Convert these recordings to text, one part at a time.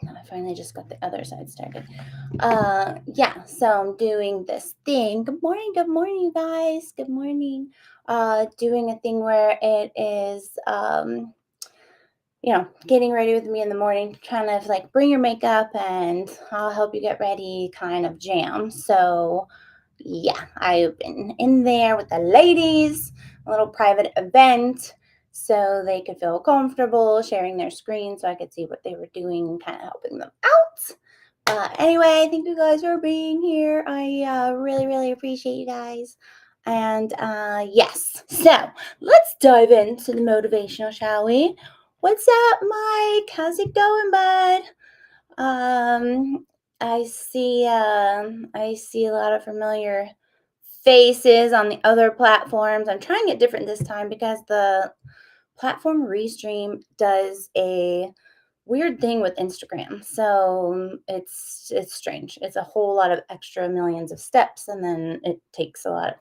I finally just got the other side started. Yeah, so I'm doing this thing. Good morning, you guys. Good morning. Doing a thing where it is getting ready with me in the morning, kind of like bring your makeup and I'll help you get ready kind of jam. So, yeah, I've been in there with the ladies, a little private event so they could feel comfortable sharing their screen so I could see what they were doing and kind of helping them out. Anyway, thank you guys for being here. I really, really appreciate you guys. And yes, so let's dive into the motivational, shall we? What's up, Mike? How's it going, bud? I see a lot of familiar faces on the other platforms. I'm trying it different this time because the platform Restream does a weird thing with Instagram. So it's strange. It's a whole lot of extra millions of steps, and then it takes a lot of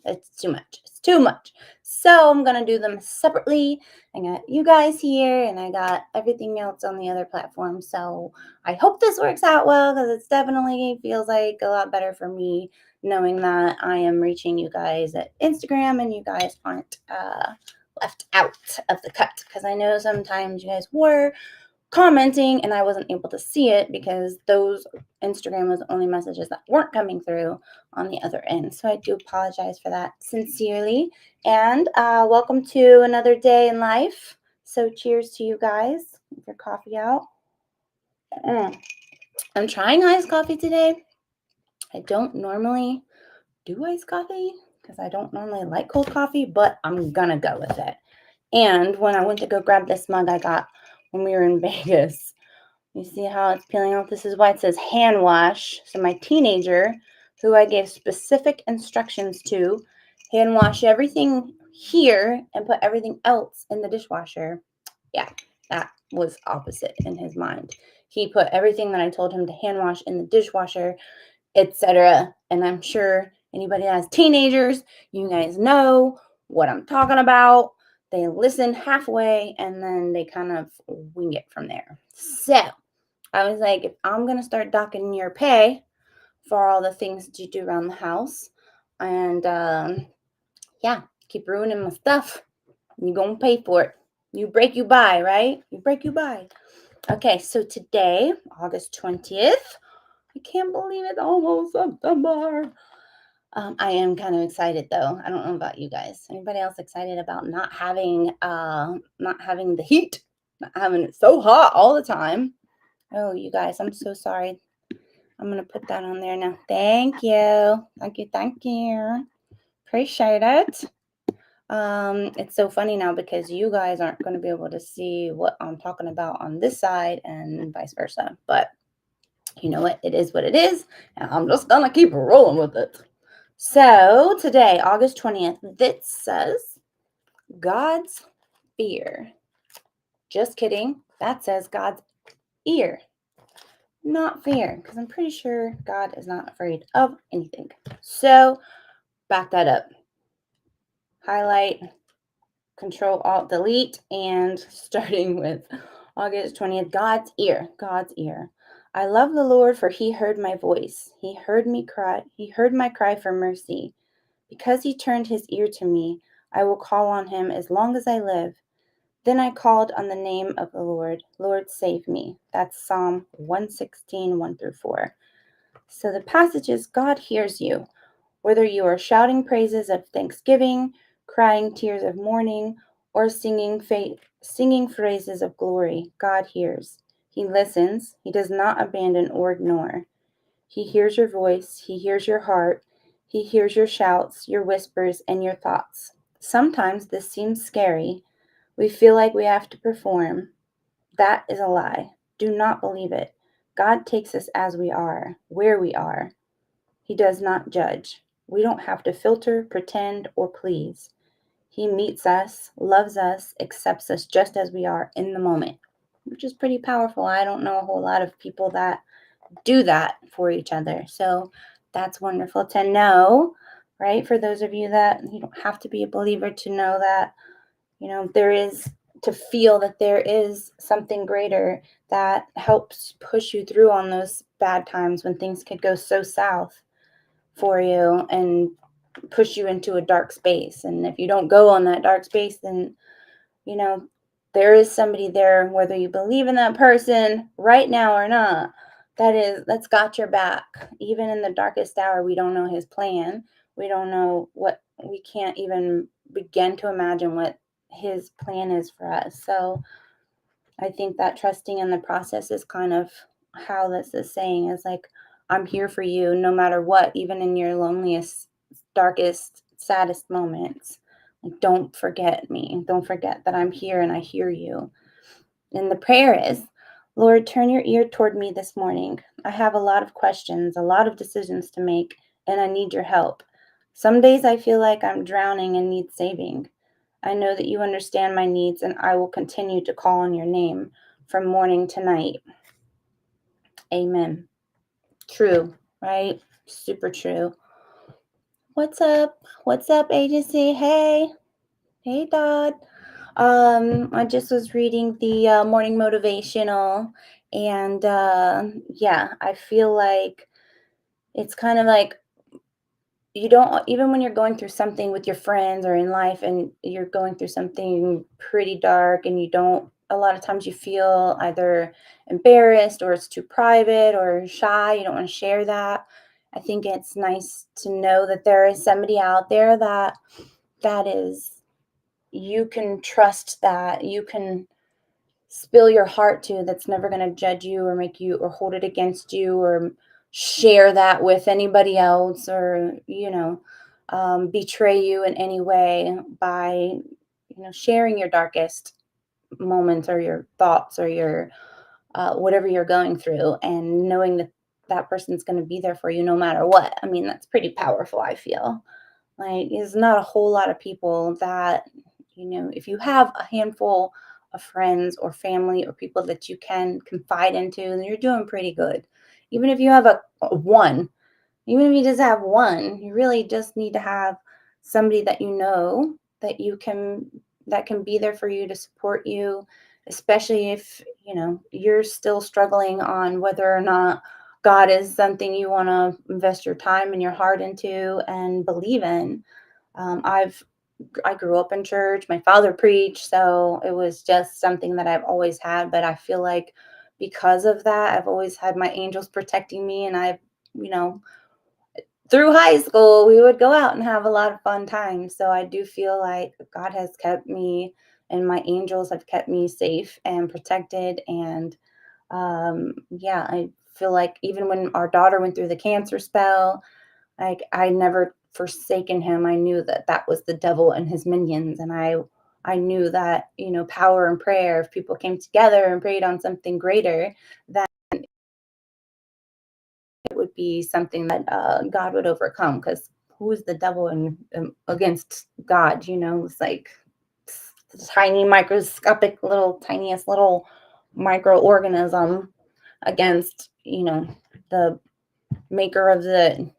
it's too much. It's too much. So I'm gonna do them separately. I got you guys here, and I got everything else on the other platform. So I hope this works out well because it's definitely feels like a lot better for me knowing that I am reaching you guys at Instagram and you guys aren't left out of the cut because I know sometimes you guys were commenting and I wasn't able to see it because those Instagram was the only messages that weren't coming through on the other end. So I do apologize for that sincerely. And welcome to another day in life. So cheers to you guys. Get your coffee out. I'm trying iced coffee today. I don't normally do iced coffee because I don't normally like cold coffee, but I'm gonna go with it. And when I went to go grab this mug I got when we were in Vegas, you see how it's peeling off? This is why it says hand wash. So my teenager, who I gave specific instructions to, hand wash everything here and put everything else in the dishwasher. Yeah, that was opposite in his mind. He put everything that I told him to hand wash in the dishwasher, etc. And I'm sure anybody that has teenagers, you guys know what I'm talking about. They listen halfway and then they kind of wing it from there. So I was like, if I'm going to start docking your pay for all the things that you do around the house and keep ruining my stuff, you're going to pay for it. You break, you buy, right? You break, you buy. Okay, so today, August 20th, I can't believe it's almost September. I am kind of excited though. I don't know about you guys. Anybody else excited about not having the heat, not having it so hot all the time? Oh, you guys, I'm so sorry. I'm gonna put that on there now. Thank you. Thank you. Thank you. Appreciate it. It's so funny now because you guys aren't going to be able to see what I'm talking about on this side and vice versa. But you know what? It is what it is. And I'm just going to keep rolling with it. So today, August 20th, this says God's fear. Just kidding. That says God's ear. Not fear, because I'm pretty sure God is not afraid of anything. So back that up. Highlight, Control Alt Delete, and starting with August 20th, God's ear. God's ear. I love the Lord, for he heard my voice. He heard me cry. He heard my cry for mercy. Because he turned his ear to me, I will call on him as long as I live. Then I called on the name of the Lord. Lord, save me. That's Psalm 116, 1 through 4. So the passage is God hears you. Whether you are shouting praises of thanksgiving, crying tears of mourning, or singing phrases of glory, God hears. He listens. He does not abandon or ignore. He hears your voice. He hears your heart. He hears your shouts, your whispers, and your thoughts. Sometimes this seems scary. We feel like we have to perform. That is a lie. Do not believe it. God takes us as we are, where we are. He does not judge. We don't have to filter, pretend, or please. He meets us, loves us, accepts us just as we are in the moment, which is pretty powerful. I don't know a whole lot of people that do that for each other. So that's wonderful to know, right? For those of you that you don't have to be a believer to know that, there is to feel that there is something greater that helps push you through on those bad times when things could go so south for you and push you into a dark space. And if you don't go on that dark space, then, you know, there is somebody there, whether you believe in that person right now or not, that's got your back. Even in the darkest hour, we don't know his plan. We don't know we can't even begin to imagine what his plan is for us. So I think that trusting in the process is kind of how this is saying, is like, I'm here for you no matter what, even in your loneliest, darkest, saddest moments. Like, don't forget me. Don't forget that I'm here and I hear you. And the prayer is, Lord, turn your ear toward me this morning. I have a lot of questions, a lot of decisions to make, and I need your help. Some days I feel like I'm drowning and need saving. I know that you understand my needs, and I will continue to call on your name from morning to night. Amen. True, right? Super true. What's up? What's up, agency? Hey, hey, Dodd. I just was reading the morning motivational, and yeah, I feel like it's kind of like, you don't, even when you're going through something with your friends or in life and you're going through something pretty dark, and you don't, a lot of times you feel either embarrassed or it's too private or shy, you don't want to share that. I think it's nice to know that there is somebody out there that is, you can trust, that you can spill your heart to, that's never going to judge you or make you or hold it against you or share that with anybody else, or betray you in any way by sharing your darkest moments or your thoughts or your whatever you're going through, and knowing that that person's going to be there for you no matter what. I mean, that's pretty powerful, I feel like. There's not a whole lot of people that, if you have a handful of friends or family or people that you can confide into, then you're doing pretty good. Even if you have a one, even if you just have one, you really just need to have somebody that you know that you can that can be there for you to support you, especially if you're still struggling on whether or not God is something you want to invest your time and your heart into and believe in. I grew up in church. My father preached, so it was just something that I've always had. But I feel like because of that, I've always had my angels protecting me, and you know, through high school, we would go out and have a lot of fun times. So I do feel like God has kept me, and my angels have kept me safe and protected. And yeah, I feel like even when our daughter went through the cancer spell, like, I never forsaken him. I knew that that was the devil and his minions, and I knew that power and prayer. If people came together and prayed on something greater, that it would be something that God would overcome. Because who is the devil and against God? It's like tiny, microscopic, little tiniest little microorganism against the maker of the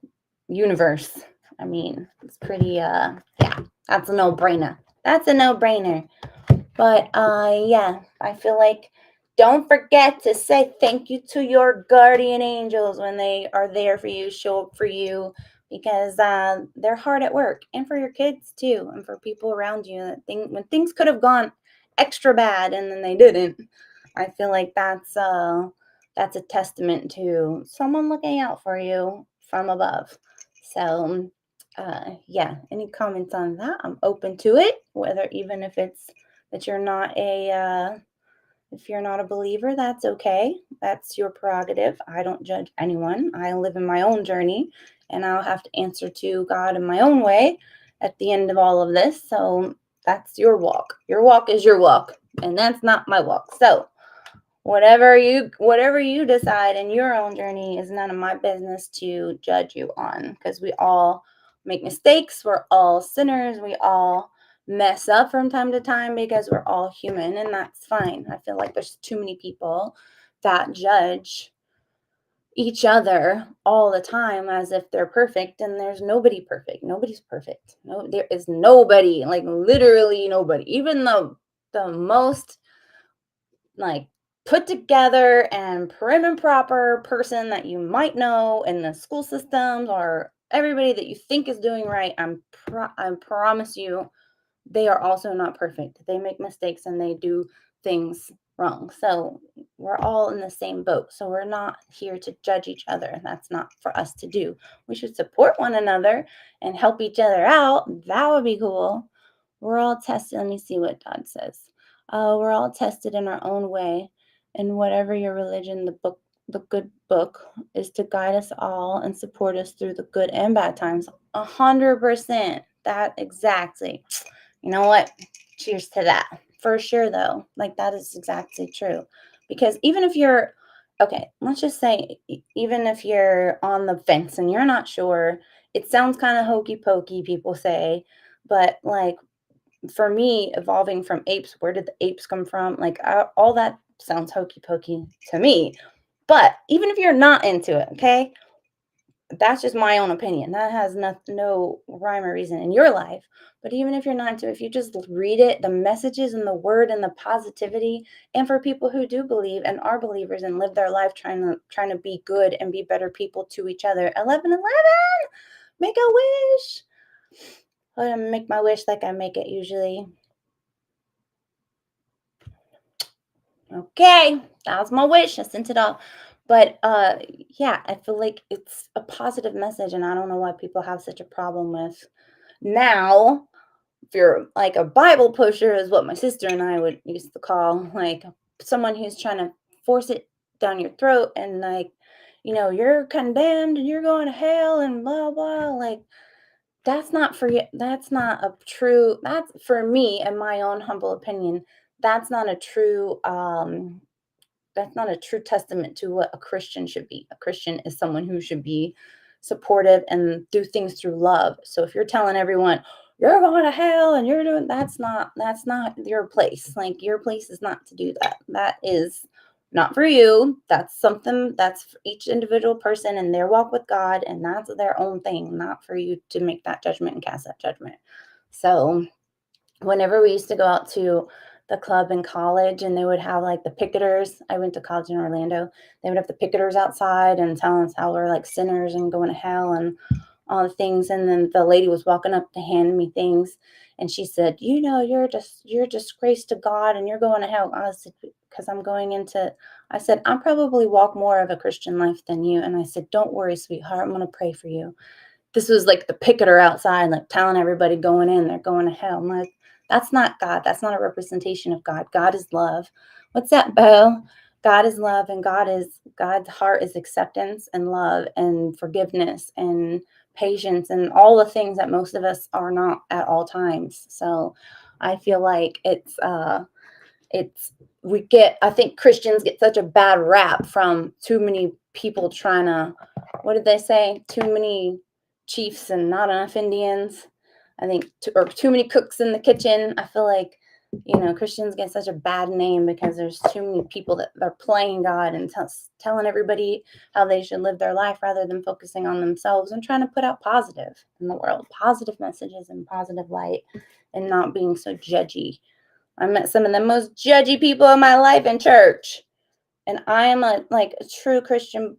universe. I mean, it's pretty yeah, that's a no-brainer. That's a no-brainer. But yeah, I feel like, don't forget to say thank you to your guardian angels when they are there for you, show up for you, because they're hard at work, and for your kids too, and for people around you. When things could have gone extra bad and then they didn't, I feel like that's a testament to someone looking out for you from above. So yeah, any comments on that? I'm open to it, whether even if it's that you're not a if you're not a believer, that's okay. That's your prerogative. I don't judge anyone. I live in my own journey, and I'll have to answer to God in my own way at the end of all of this. So that's your walk. Your walk is your walk, and that's not my walk. So whatever you decide in your own journey is none of my business to judge you on, because we all make mistakes. We're all sinners. We all mess up from time to time, because we're all human, and that's fine. I feel like there's too many people that judge each other all the time as if they're perfect, and there's nobody perfect. Nobody's perfect. No, there is nobody, like literally nobody. Even the the most like put together and prim and proper person that you might know in the school systems or everybody that you think is doing right. I promise you they are also not perfect. They make mistakes and they do things wrong. So we're all in the same boat. So we're not here to judge each other. That's not for us to do. We should support one another and help each other out. That would be cool. We're all tested. Let me see what Todd says. We're all tested in our own way. And whatever your religion, the good book is to guide us all and support us through the good and bad times. 100%. That exactly. You know what? Cheers to that. For sure, though. Like, that is exactly true. Because even if you're, okay, let's just say, even if you're on the fence and you're not sure, it sounds kind of hokey pokey, people say. But, like, for me, evolving from apes, where did the apes come from? Like, all that sounds hokey pokey to me. But even if you're not into it, okay, that's just my own opinion. That has no rhyme or reason in your life. But even if you're not into it, if you just read it, the messages and the word and the positivity, and for people who do believe and are believers and live their life trying to be good and be better people to each other. 1111, make a wish. I'm gonna make my wish like I make it usually. Okay, that was my wish. I sent it off. But yeah, I feel like it's a positive message, and I don't know why people have such a problem with now. If you're like a Bible pusher, is what my sister and I would used to call like someone who's trying to force it down your throat and like, you're condemned and you're going to hell and blah blah. Like that's not for you. That's not a true. That's for me, in my own humble opinion. That's not a true. That's not a true testament to what a Christian should be. A Christian is someone who should be supportive and do things through love. So if you're telling everyone you're going to hell and you're doing that's not your place. Like your place is not to do that. That is not for you. That's something that's for each individual person and their walk with God and that's their own thing, not for you to make that judgment and cast that judgment. So whenever we used to go out to the club in college and they would have like the picketers, I went to college in Orlando. They would have the picketers outside and telling us how we're like sinners and going to hell and all the things. And then the lady was walking up to hand me things and she said, you're disgrace to God and you're going to hell. I said, because I said, I probably walk more of a Christian life than you. And I said, don't worry, sweetheart, I'm going to pray for you. This was like the picketer outside, like telling everybody going in, they're going to hell. I'm like, that's not God. That's not a representation of God. God is love. What's that, Bo? God is love, and God's heart is acceptance and love and forgiveness and patience and all the things that most of us are not at all times. So I feel like it's I think Christians get such a bad rap from too many people trying to, what did they say? Too many chiefs and not enough Indians. I think, or too many cooks in the kitchen. I feel like, Christians get such a bad name because there's too many people that are playing God and telling everybody how they should live their life rather than focusing on themselves and trying to put out positive in the world, positive messages and positive light and not being so judgy. I met some of the most judgy people in my life in church. And I am a true Christian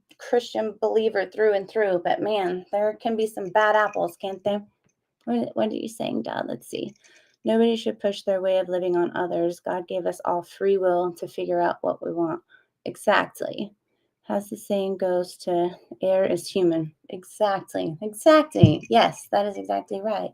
believer through and through. But man, there can be some bad apples, can't there? What are you saying, Dad? Let's see. Nobody should push their way of living on others. God gave us all free will to figure out what we want. Exactly. As the saying goes, to err is human. Exactly. Exactly. Yes, that is exactly right.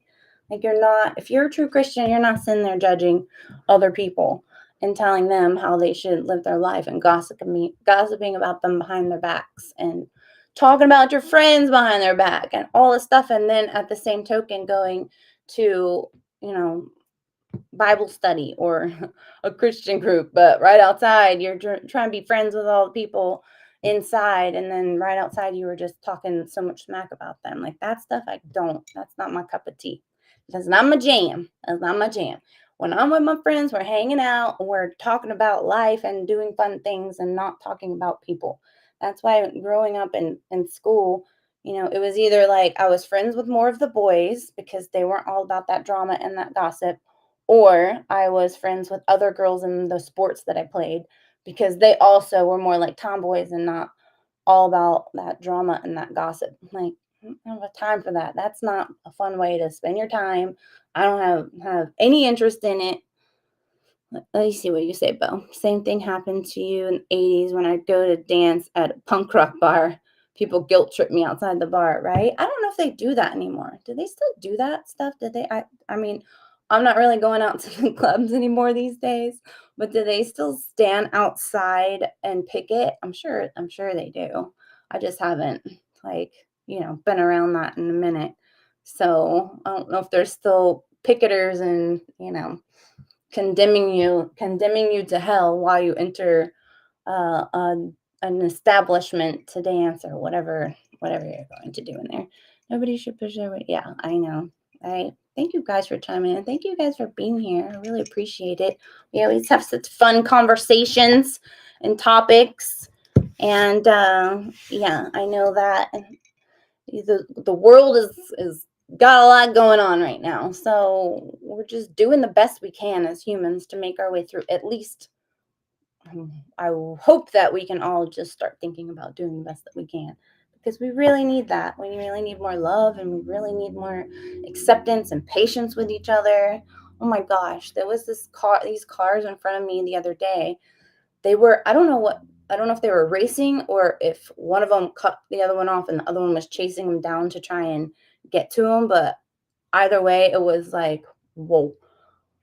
Like if you're a true Christian, you're not sitting there judging other people and telling them how they should live their life and gossiping about them behind their backs and talking about your friends behind their back and all this stuff. And then at the same token, going to, you know, Bible study or a Christian group, but right outside you're trying to be friends with all the people inside, and then right outside you were just talking so much smack about them. Like that stuff, that's not my cup of tea. That's not my jam. That's not my jam. When I'm with my friends, we're hanging out, we're talking about life and doing fun things and not talking about people. That's why growing up in school, it was either like I was friends with more of the boys because they weren't all about that drama and that gossip, or I was friends with other girls in the sports that I played because they also were more like tomboys and not all about that drama and that gossip. Like, I don't have time for that. That's not a fun way to spend your time. I don't have any interest in it. Let me see what you say, Bo. Same thing happened to you in the 80s when I go to dance at a punk rock bar. People guilt trip me outside the bar, right? I don't know if they do that anymore. Do they still do that stuff? Did they? I mean, I'm not really going out to the clubs anymore these days, but do they still stand outside and picket? I'm sure they do. I just haven't like, been around that in a minute. So I don't know if there's still picketers and, condemning you to hell while you enter an establishment to dance or whatever you're going to do in there. Nobody should push their way. Yeah, I know. I thank you guys for chiming in. Thank you guys for being here. I really appreciate it. We always have such fun conversations and topics. And yeah, I know that the world is got a lot going on right now. So we're just doing the best we can as humans to make our way through. At least I hope that we can all just start thinking about doing the best that we can because we really need that. We really need more love and we really need more acceptance and patience with each other. Oh my gosh, there was these cars in front of me the other day. They were, I don't know if they were racing or if one of them cut the other one off and the other one was chasing them down to try and get to him. But either way, it was like, whoa.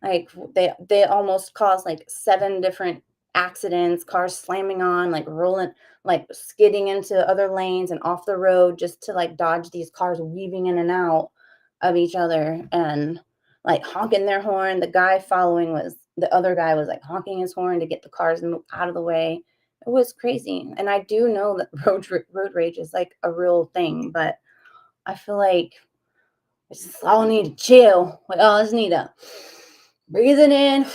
Like they almost caused like 7 different accidents, cars slamming on, like rolling, like skidding into other lanes and off the road just to like dodge these cars weaving in and out of each other and like honking their horn. The other guy was like honking his horn to get the cars out of the way. It was crazy. And I do know that road rage is like a real thing, but I feel like we just all need to chill. We all just need to breathe it in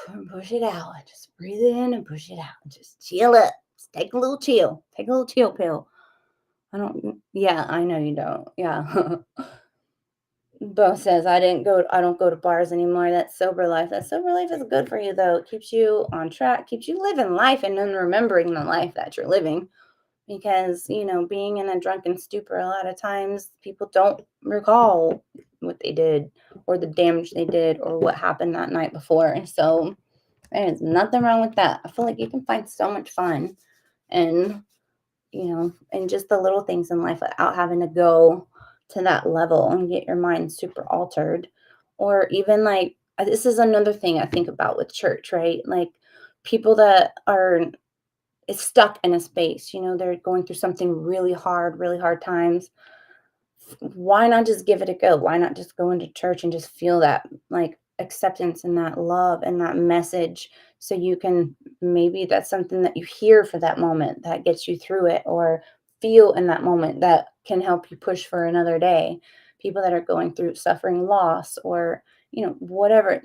and push it out. Just breathe it in and push it out. Just chill up. Just take a little chill. Take a little chill pill. Yeah, I know you don't. Yeah. Bo says, I don't go to bars anymore. That's sober life. That sober life is good for you though. It keeps you on track, keeps you living life and then remembering the life that you're living. Because, being in a drunken stupor, a lot of times people don't recall what they did or the damage they did or what happened that night before. So there's nothing wrong with that. I feel like you can find so much fun and, and just the little things in life without having to go to that level and get your mind super altered. Or even like, this is another thing I think about with church, right? Like people that are is stuck in a space, they're going through something really hard times. Why not just give it a go? Why not just go into church and just feel that like acceptance and that love and that message so you can maybe that's something that you hear for that moment that gets you through it or feel in that moment that can help you push for another day. People that are going through suffering loss or whatever,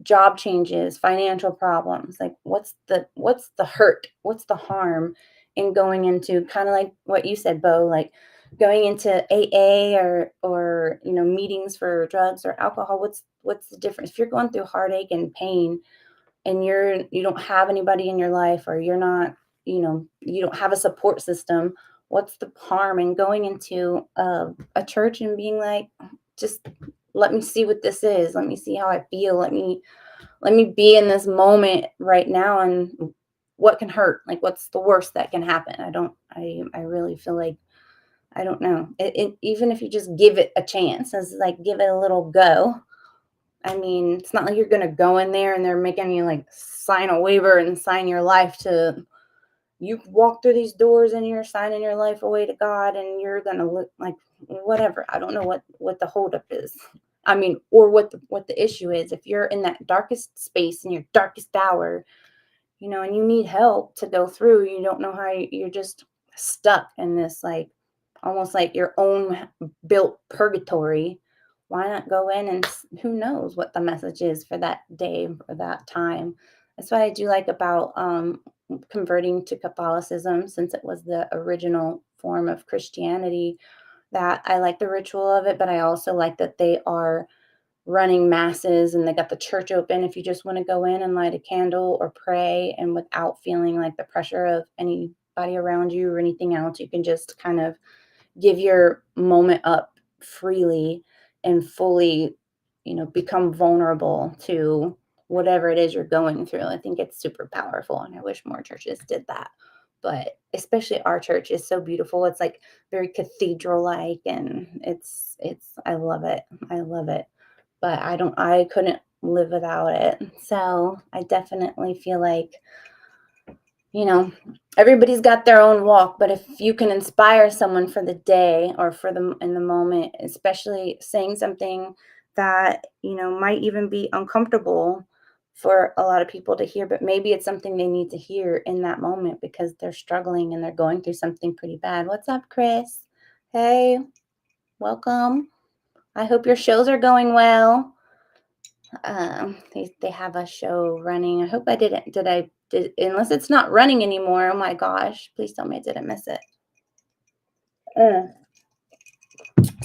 job changes, financial problems, like what's the hurt, what's the harm in going into kind of like what you said, Bo, like going into AA or meetings for drugs or alcohol. What's the difference if you're going through heartache and pain and you don't have anybody in your life or you're not, you don't have a support system? What's the harm in going into a church and being like, just let me see what this is, let me see how I feel, let me be in this moment right now and what can hurt, like what's the worst that can happen? I really feel like I don't know even if you just give it a chance, as like give it a little go. I mean, it's not like you're gonna go in there and they're making you like sign a waiver and sign your life to, you walk through these doors and you're signing your life away to God and you're gonna look like whatever. I don't know what the holdup is. I mean, or what the issue is. If you're in that darkest space in your darkest hour, and you need help to go through, you don't know how you're just stuck in this like almost like your own built purgatory. Why not go in and who knows what the message is for that day or that time? That's what I do like about converting to Catholicism, since it was the original form of Christianity, that I like the ritual of it, but I also like that they are running masses and they got the church open. If you just want to go in and light a candle or pray and without feeling like the pressure of anybody around you or anything else, you can just kind of give your moment up freely and fully, become vulnerable to whatever it is you're going through. I think it's super powerful, and I wish more churches did that. But especially our church is so beautiful. It's like very cathedral like, and it's I love it. I love it. But I couldn't live without it. So I definitely feel like, you know, everybody's got their own walk, but if you can inspire someone for the day or for them in the moment, especially saying something that, might even be uncomfortable for a lot of people to hear, but maybe it's something they need to hear in that moment because they're struggling and they're going through something pretty bad. What's up, Chris? Hey, welcome. I hope your shows are going well. They have a show running. I hope I didn't did unless it's not running anymore. Oh my gosh, please tell me I didn't miss it. Mm.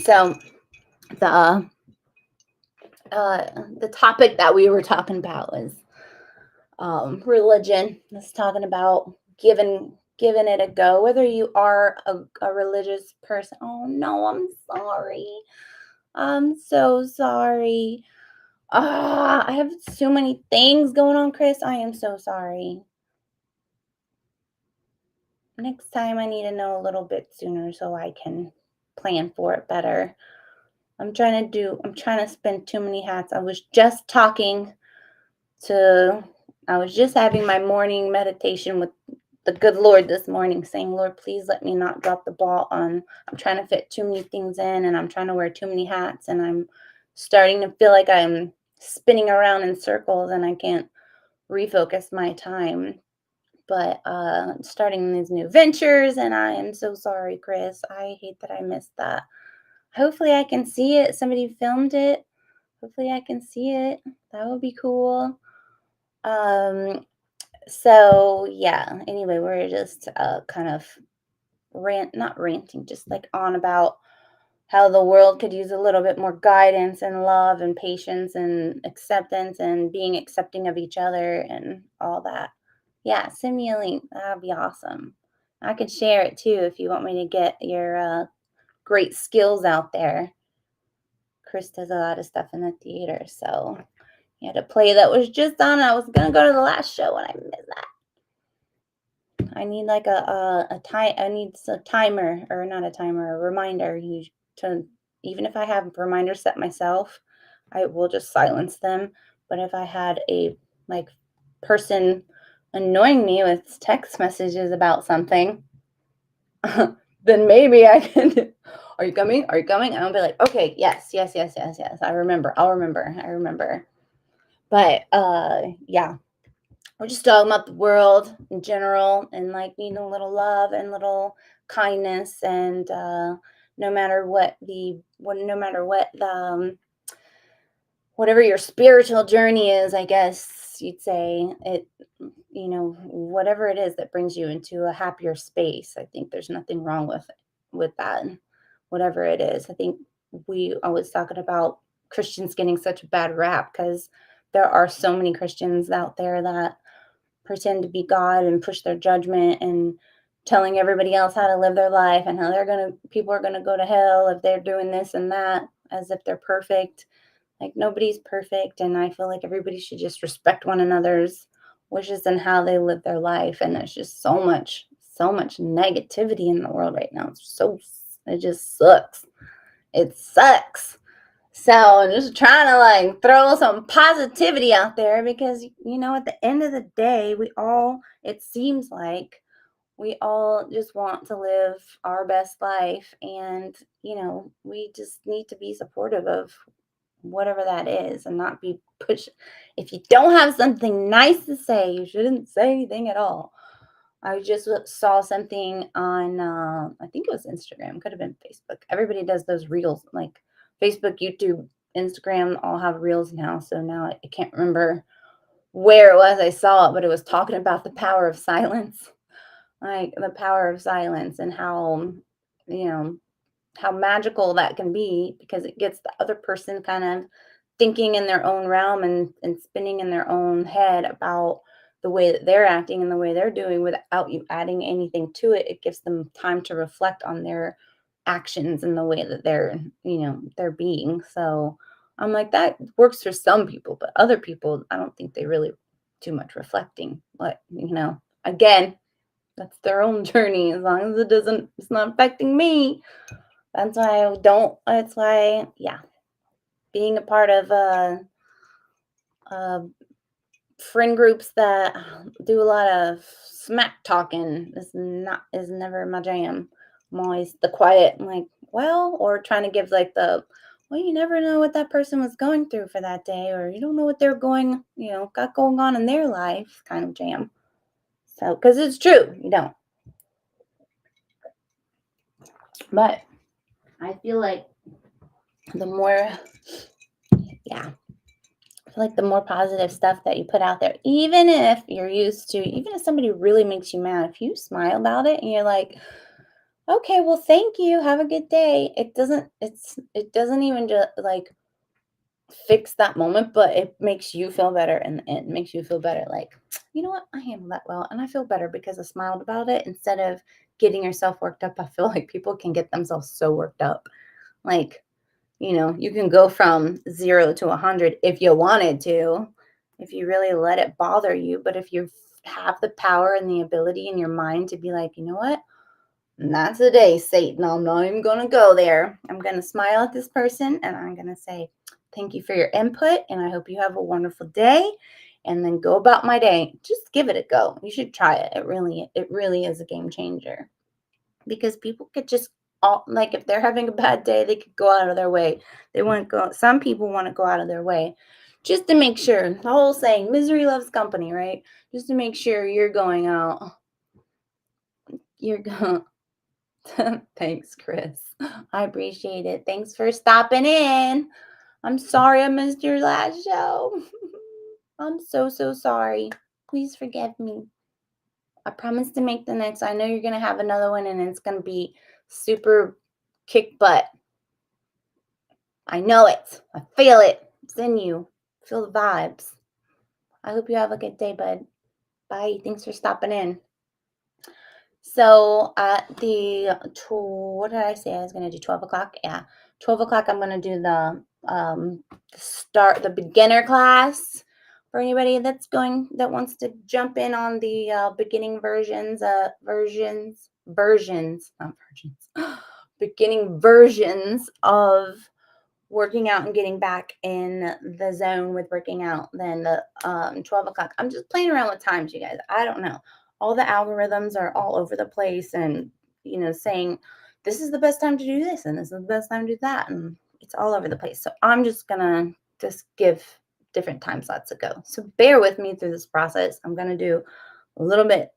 So the the topic that we were talking about was religion. Let's talking about giving it a go, whether you are a religious person. Oh no, I'm sorry. I'm so sorry. I have so many things going on, Chris. I am so sorry. Next time I need to know a little bit sooner so I can plan for it better. I'm trying to spin too many hats. I was just having my morning meditation with the good Lord this morning, saying, Lord, please let me not drop the ball I'm trying to fit too many things in and I'm trying to wear too many hats and I'm starting to feel like I'm spinning around in circles and I can't refocus my time. But starting these new ventures, and I am so sorry, Chris. I hate that I missed that. Hopefully, I can see it. Somebody filmed it. Hopefully, I can see it. That would be cool. So yeah. Anyway, we're just kind of not ranting, just like on about how the world could use a little bit more guidance and love and patience and acceptance and being accepting of each other and all that. Yeah, send me a link. That'd be awesome. I could share it too if you want me to get your great skills out there. Chris does a lot of stuff in the theater, so he had a play that was just on. I was gonna go to the last show and I missed that. I need like a time. I need a timer or not a timer, a reminder. You to even if I have reminders set myself, I will just silence them. But if I had a like person annoying me with text messages about something, then maybe I can. Are you coming? Are you coming? And I'll be like, okay, yes, yes, yes, yes, yes. I remember. I'll remember. I remember. But yeah, we're just talking about the world in general and like needing a little love and little kindness and no matter what the whatever your spiritual journey is, I guess you'd say it, whatever it is that brings you into a happier space. I think there's nothing wrong with that, whatever it is. I think we always talking about Christians getting such a bad rap because there are so many Christians out there that pretend to be God and push their judgment and telling everybody else how to live their life and how people are gonna go to hell if they're doing this and that as if they're perfect. Like nobody's perfect, and I feel like everybody should just respect one another's wishes and how they live their life. And there's just so much negativity in the world right now. It just sucks. It sucks. So I'm just trying to like throw some positivity out there because at the end of the day, it seems like we all just want to live our best life and we just need to be supportive of whatever that is and not be pushed. If you don't have something nice to say, you shouldn't say anything at all. I just saw something on, I think it was Instagram, could have been Facebook. Everybody does those reels, like Facebook, YouTube, Instagram, all have reels now. So now I can't remember where it was I saw it, but it was talking about the power of silence, like the power of silence and you know, how magical that can be because it gets the other person kind of thinking in their own realm and spinning in their own head about the way that they're acting and the way they're doing without you adding anything to it. It gives them time to reflect on their actions and the way that they're being. So I'm like, that works for some people, but other people, I don't think they really do much reflecting. But, again, that's their own journey. As long as it's not affecting me. That's why I don't, that's why, yeah, being a part of uh, friend groups that do a lot of smack talking is never my jam. I'm always the quiet, I'm like, well, or trying to give like well, you never know what that person was going through for that day, or you don't know what they're got going on in their life kind of jam. So, because it's true, you don't. But I feel like the more, yeah, I feel like the more positive stuff that you put out there, even if even if somebody really makes you mad, if you smile about it and you're like, okay, well, thank you, have a good day. It doesn't even just like fix that moment, but it makes you feel better and it makes you feel better. Like, you know what? I handled that well. And I feel better because I smiled about it instead of getting yourself worked up. I feel like people can get themselves so worked up. Like, you can go from 0 to 100 if you wanted to, if you really let it bother you. But if you have the power and the ability in your mind to be like, you know what? Not today, Satan. I'm not even going to go there. I'm going to smile at this person and I'm going to say, thank you for your input. And I hope you have a wonderful day. And then go about my day. Just give it a go. You should try it. It really is a game changer because people could just all like if they're having a bad day, they could go out of their way. Some people want to go out of their way just to make sure the whole saying misery loves company, right? Just to make sure you're going out. You're going Thanks, Chris. I appreciate it. Thanks for stopping in. I'm sorry I missed your last show. I'm so, so sorry. Please forgive me. I promise to make the next. I know you're going to have another one and it's going to be super kick butt. I know it. I feel it. It's in you. Feel the vibes. I hope you have a good day, bud. Bye. Thanks for stopping in. So at what did I say? I was going to do 12 o'clock. Yeah. 12 o'clock, I'm going to do the beginner class for anybody that wants to jump in on the beginning not versions, beginning versions of working out and getting back in the zone with working out. Then the 12 o'clock. I'm just playing around with times, you guys. I don't know. All the algorithms are all over the place and, saying this is the best time to do this and this is the best time to do that. And it's all over the place. So I'm just going to just give different time slots to go. So bear with me through this process. I'm going to do a little bit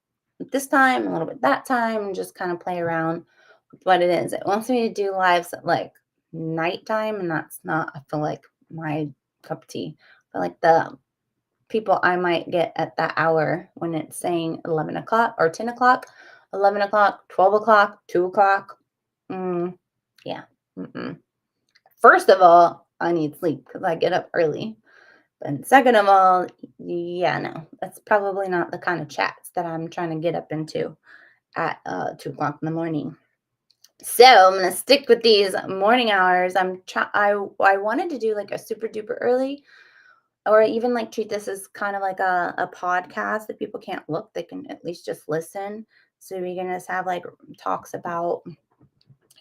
this time, a little bit that time, and just kind of play around with what it is. It wants me to do lives at like nighttime, and that's not, I feel like, my cup of tea. I feel like the people I might get at that hour when it's saying 11 o'clock or 10 o'clock, 11 o'clock, 12 o'clock, 2 o'clock. Yeah. Mm-mm. First of all, I need sleep because I get up early. And second of all, yeah, no, that's probably not the kind of chats that I'm trying to get up into at 2 o'clock in the morning. So I'm gonna stick with these morning hours. I wanted to do like a super duper early, or even like treat this as kind of like a podcast that people can't look, they can at least just listen. So we can just have like talks about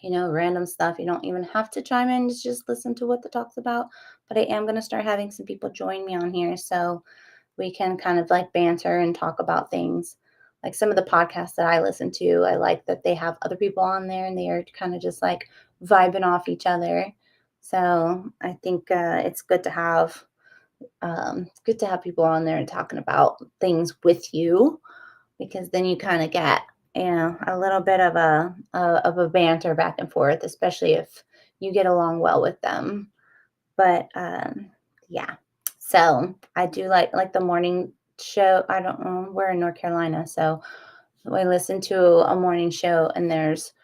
random stuff. You don't even have to chime in, just listen to what the talk's about. But I am gonna start having some people join me on here so we can kind of like banter and talk about things. Like some of the podcasts that I listen to, I like that they have other people on there and they are kind of just like vibing off each other. So I think it's good to have people on there and talking about things with you, because then you kind of get a little bit of a banter back and forth, especially if you get along well with them. But yeah. So I do like the morning show. I don't know. We're in North Carolina, so we listen to a morning show, and there's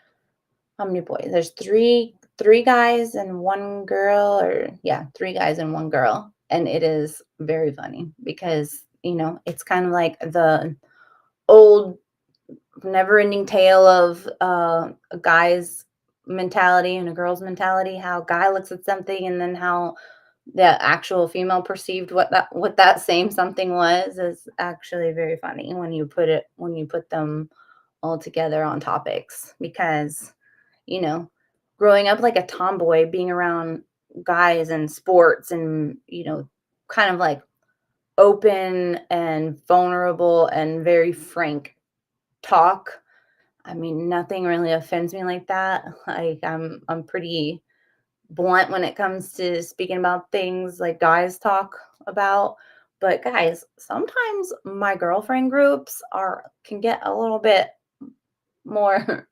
how many boys? There's three three guys and one girl, or yeah, three guys and one girl. And it is very funny because, it's kind of like the old never ending tale of a guy's mentality and a girl's mentality, how guy looks at something and then how the actual female perceived what that same something was, is actually very funny when you put them all together on topics. Because you know growing up like a tomboy, being around guys and sports, and kind of like open and vulnerable and very frank talk. I mean, nothing really offends me like that. Like, I'm pretty blunt when it comes to speaking about things like guys talk about. But guys, sometimes my girlfriend groups are can get a little bit more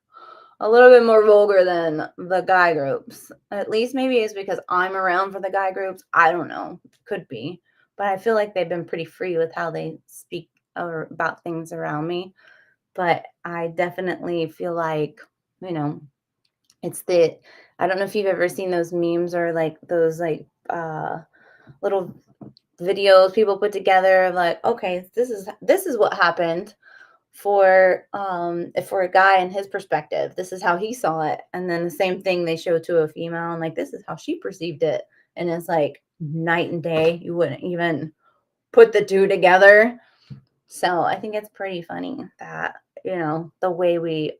a little bit more vulgar than the guy groups. At least maybe it's because I'm around for the guy groups. I don't know. Could be. But I feel like they've been pretty free with how they speak or about things around me. But I definitely feel like, you know, it's the I don't know if you've ever seen those memes or like those like little videos people put together of like, okay, this is what happened for a guy and his perspective. This is how he saw it. And then the same thing they show to a female and like this is how she perceived it. And it's like night and day. You wouldn't even put the two together. So I think it's pretty funny that, the way we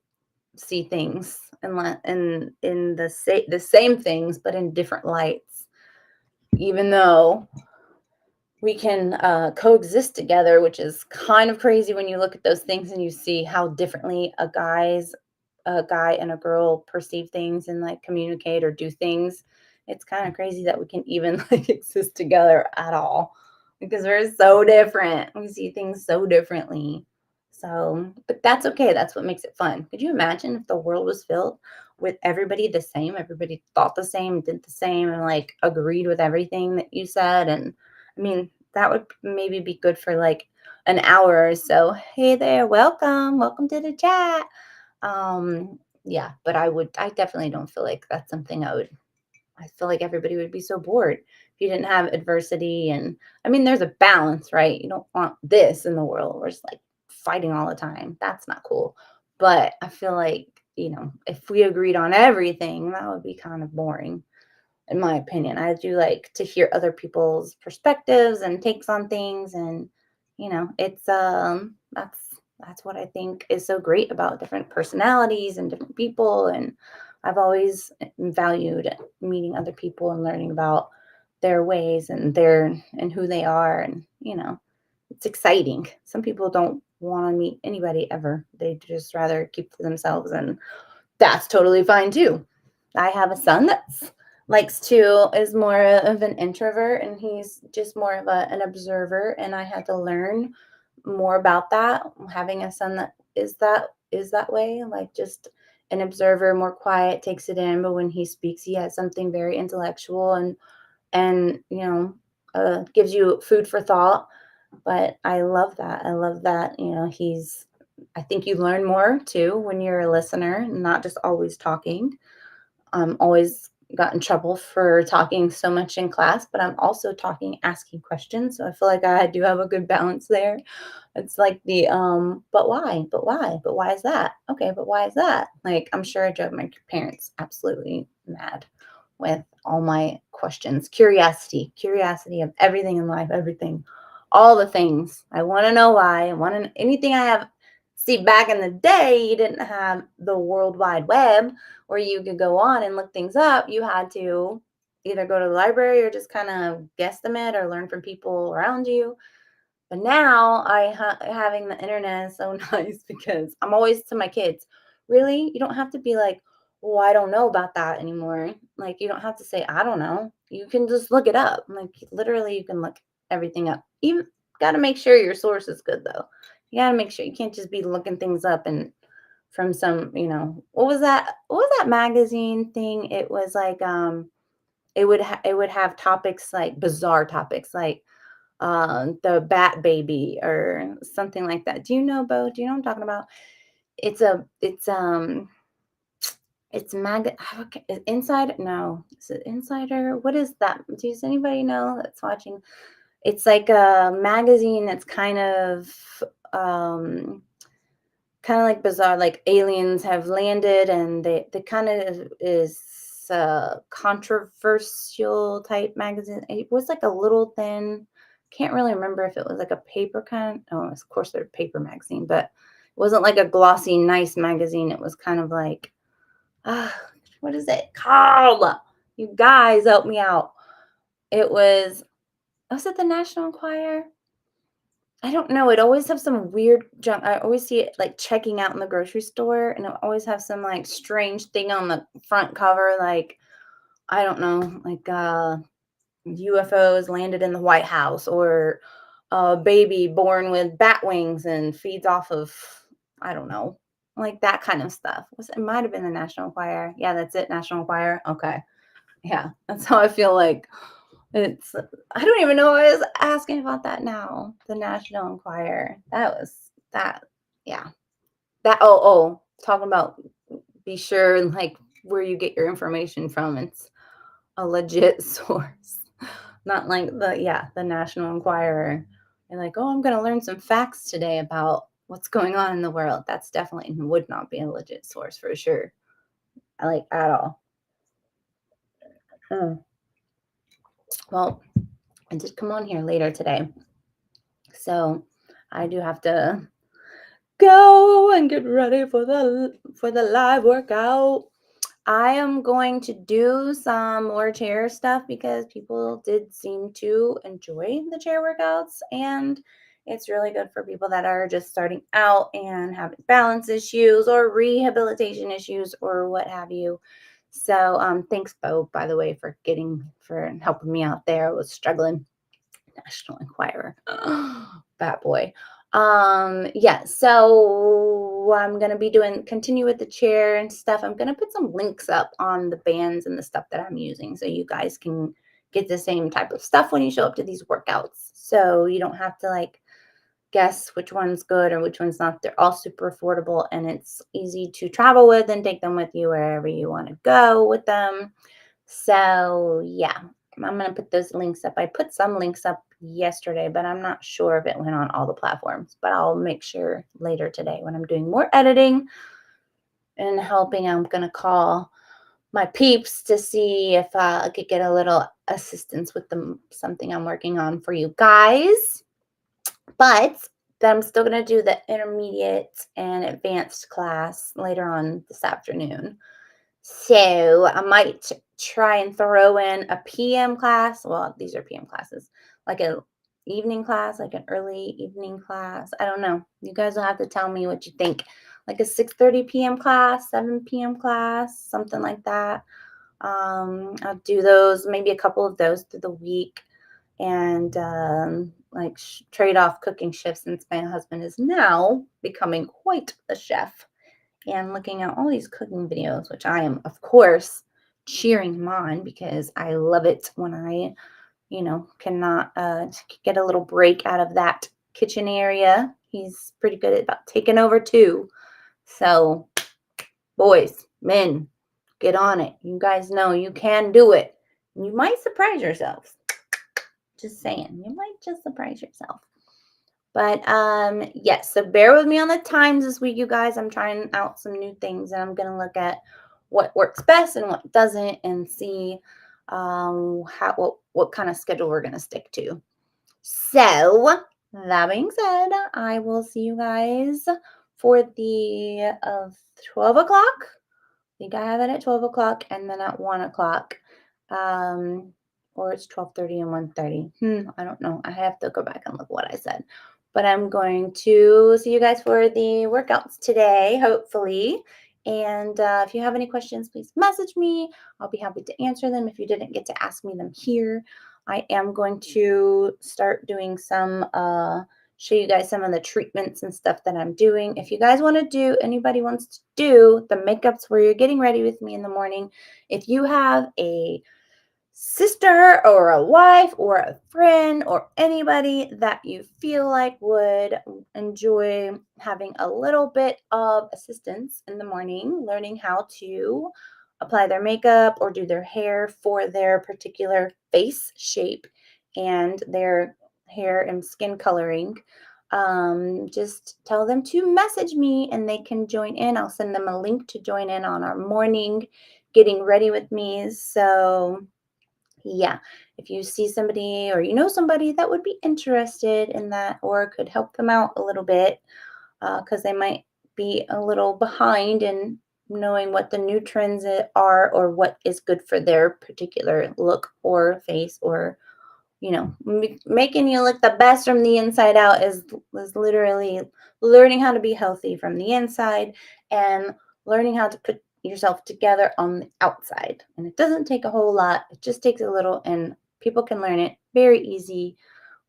see things and in the same things but in different lights, even though we can coexist together, which is kind of crazy when you look at those things and you see how differently a guy and a girl perceive things and like communicate or do things. It's kind of crazy that we can even like exist together at all, because we're so different. We see things so differently. So, but that's okay. That's what makes it fun. Could you imagine if the world was filled with everybody the same? Everybody thought the same, did the same, and like agreed with everything that you said. And I mean, that would maybe be good for like an hour or so. Hey there, welcome to the chat. Yeah, but I definitely don't feel like that's something I feel like everybody would be so bored if you didn't have adversity. And I mean, there's a balance, right? You don't want this in the world. We're just like fighting all the time. That's not cool. But I feel like, if we agreed on everything, that would be kind of boring, in my opinion. I do like to hear other people's perspectives and takes on things. And, it's that's what I think is so great about different personalities and different people. And I've always valued meeting other people and learning about their ways and who they are. And, it's exciting. Some people don't want to meet anybody ever. They just rather keep to themselves, and that's totally fine too. I have a son that's likes to is more of an introvert, and he's just more of an observer, and I had to learn more about that. Having a son that is that way, like just an observer, more quiet, takes it in, but when he speaks, he has something very intellectual and gives you food for thought. But I love that. I love that, I think you learn more too when you're a listener, not just always talking. I'm always got in trouble for talking so much in class, but I'm also talking, asking questions. So I feel like I do have a good balance there. It's like the but why? But why is that? Okay, but why is that? Like, I'm sure I drove my parents absolutely mad with all my questions. Curiosity of everything in life, everything, all the things. I want to know why. I want to anything I have. See, back in the day, you didn't have the World Wide Web where you could go on and look things up. You had to either go to the library or just kind of guesstimate or learn from people around you. But now having the internet is so nice, because I'm always to my kids, really, you don't have to be like, oh, I don't know about that anymore. Like, you don't have to say, I don't know. You can just look it up. Like, literally, you can look everything up. You got to make sure your source is good, though. You got to make sure you can't just be looking things up and from some, what was that? What was that magazine thing? It was like, it would have topics like bizarre topics, like the bat baby or something like that. Do you know, Bo? Do you know what I'm talking about? It's It's Inside. No, is it Insider? What is that? Does anybody know that's watching? It's like a magazine that's um kind of like bizarre, like aliens have landed and they kind of is controversial type magazine. It was like a little thin, can't really remember if it was like a paper kind. Oh, of course they're paper magazine, but it wasn't like a glossy nice magazine. It was kind of like, ah, what is it called? You guys help me out. It was it the National Enquirer? I don't know, it always have some weird junk. I always see it, like, checking out in the grocery store, and it always have some, like, strange thing on the front cover, like, I don't know, like, UFOs landed in the White House, or a baby born with bat wings and feeds off of, I don't know, like, that kind of stuff. It might have been the National Enquirer. Yeah, that's it, National Enquirer? Okay. Yeah, that's how I feel like it's I don't even know why I was asking about that now. The National Enquirer. That was that yeah. Talking about be sure and like where you get your information from. It's a legit source. Not like the National Enquirer. You're like, oh, I'm gonna learn some facts today about what's going on in the world. That's definitely would not be a legit source for sure. I like at all. Mm. Well, I did come on here later today. So I do have to go and get ready for the live workout. I am going to do some more chair stuff because people did seem to enjoy the chair workouts, and it's really good for people that are just starting out and having balance issues or rehabilitation issues or what have you. So thanks, Bo, by the way, for helping me out there. I was struggling. National Enquirer. Bad boy. Yeah, so I'm gonna be continue with the chair and stuff. I'm gonna put some links up on the bands and the stuff that I'm using so you guys can get the same type of stuff when you show up to these workouts. So you don't have to like guess which one's good or which one's not. They're all super affordable and it's easy to travel with and take them with you wherever you want to go with them. So yeah, I'm gonna put those links up. I put some links up yesterday, but I'm not sure if it went on all the platforms. But I'll make sure later today when I'm doing more editing and helping. I'm gonna call my peeps to see if I could get a little assistance with something I'm working on for you guys. But then I'm still gonna do the intermediate and advanced class later on this afternoon. So I might try and throw in a PM class. Well, these are PM classes, like an evening class, like an early evening class. I don't know. You guys will have to tell me what you think. Like a 6:30 p.m. class, 7 p.m. class, something like that. I'll do those, maybe a couple of those through the week, and like trade off cooking shifts since my husband is now becoming quite a chef and looking at all these cooking videos, which I am, of course, cheering him on because I love it when I, cannot get a little break out of that kitchen area. He's pretty good at about taking over too. So, boys, men, get on it. You guys know you can do it. You might surprise yourselves. Just saying, you might just surprise yourself. But yes, so bear with me on the times this week, you guys. I'm trying out some new things and I'm gonna look at what works best and what doesn't and see what kind of schedule we're gonna stick to. So that being said, I will see you guys for the 12 o'clock. I think I have it at 12 o'clock and then at 1 o'clock. Or it's 12:30 and 1:30. I don't know. I have to go back and look what I said. But I'm going to see you guys for the workouts today, hopefully. And if you have any questions, please message me. I'll be happy to answer them if you didn't get to ask me them here. I am going to start doing show you guys some of the treatments and stuff that I'm doing. If you guys want to anybody wants to do the makeups where you're getting ready with me in the morning, if you have a sister or a wife or a friend or anybody that you feel like would enjoy having a little bit of assistance in the morning, learning how to apply their makeup or do their hair for their particular face shape and their hair and skin coloring. Just tell them to message me and they can join in. I'll send them a link to join in on our morning getting ready with me. So yeah, if you see somebody or you know somebody that would be interested in that or could help them out a little bit, because they might be a little behind in knowing what the new trends are or what is good for their particular look or face or making you look the best from the inside out is literally learning how to be healthy from the inside and learning how to put yourself together on the outside. And it doesn't take a whole lot. It just takes a little, and people can learn it very easy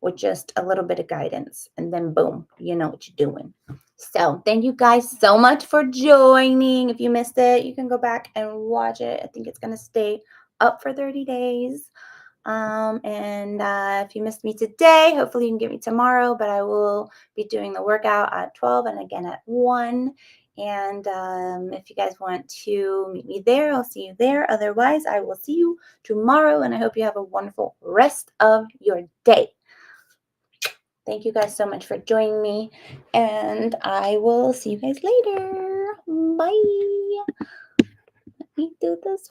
with just a little bit of guidance. And then boom, you know what you're doing. So thank you guys so much for joining. If you missed it, you can go back and watch it. I think it's going to stay up for 30 days. And if you missed me today, hopefully you can get me tomorrow, but I will be doing the workout at 12 and again at 1. And if you guys want to meet me there, I'll see you there. Otherwise, I will see you tomorrow, and I hope you have a wonderful rest of your day. Thank you guys so much for joining me, and I will see you guys later. Bye. Let me do this.